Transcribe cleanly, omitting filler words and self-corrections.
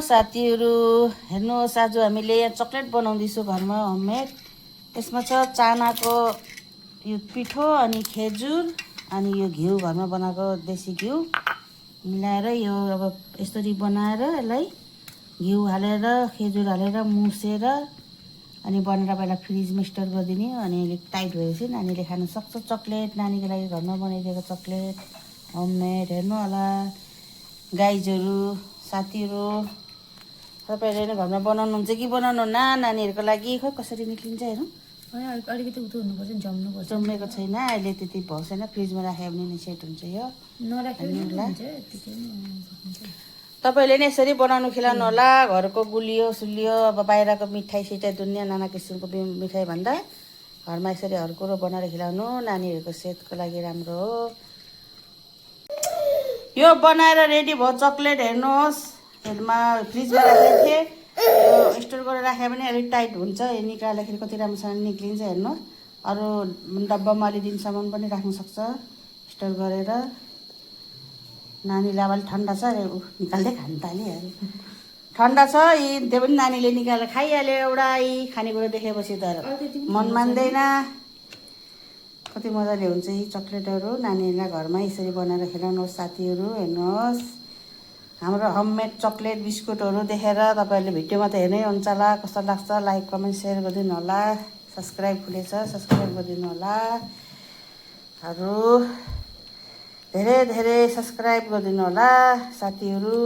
साथीहरू हेर्नुहोस् आज हामीले यहाँ चक्लेट बनाउँदैछौँ घरमा होममेड। यसमा छ चानाको यो पिठो अनि खेजुर अनि यो घिउ घरमा बनाएको देसी घिउ मिलाएर यो अब यसरी बनाएर यसलाई घिउ हालेर खेजुर हालेर मुसेर अनि बनाएर पहिला फ्रिजमा स्टोर गरिदिने अनि अलिक टाइट भएपछि नानीले खान सक्छ। चक्लेट नानीको लागि घरमा बनाइदिएको चक्लेट होममेड। हेर्नु होला गाइजहरू साथीहरू तपाईँहरूले नै घरमा बनाउनुहुन्छ कि बनाउनुहुन्न नानीहरूको लागि? खोइ कसरी निक्लिन्छ हेरौँ। अलिकति उतो हुनुपर्छ, जम्नुपर्छ। जम्मेको छैन अहिले, त्यति भएको छैन। फ्रिजमा राख्यो भने नि सेट हुन्छ यो। तपाईँले नै यसरी बनाउनु खिलाउनु होला। घरको गुलियो सुलियो अब बाहिरको मिठाई सिठाई दुनियाँ नाना किसिमको मिठाई भन्दा घरमा यसरी हर कुरो बनाएर खिलाउनु नानीहरूको सेहतको लागि राम्रो हो। यो बनाएर रेडी भयो चक्लेट। हेर्नुहोस् यसमा फ्रिजमा राखेको थिएँ, यो स्टोर गरेर राख्यो भने अलिक टाइट हुन्छ। यो निकाल्दाखेरि कति राम्रोसँग निक्लिन्छ। हेर्नु अरू डब्बामा अलि दिनसम्म पनि राख्नु सक्छ स्टोर गरेर। नानीलाई अब अलिक ठन्डा छ निकाल्दै खानु थालिहाल्यो। ठन्डा छ यी त्यो पनि नानीले निकालेर खाइहाल्यो एउटा यी खानेकुरो देखेपछि त मन मान्दैन। कति मजाले हुन्छ यी चक्लेटहरू। नानीहरूलाई घरमा यसरी बनाएर खिलाउनुहोस् साथीहरू। हेर्नुहोस् हाम्रो होममेड चक्लेट बिस्कुटहरू देखेर तपाईँहरूले भिडियोमा त हेर्नै हुन्छ होला। कस्तो लाग्छ लाइक कमेन्ट सेयर गरिदिनु होला। सब्सक्राइब खुलेछ सब्सक्राइब गरिदिनु होला। अरू धेरै धेरै सब्सक्राइब गरिदिनु होला साथीहरू।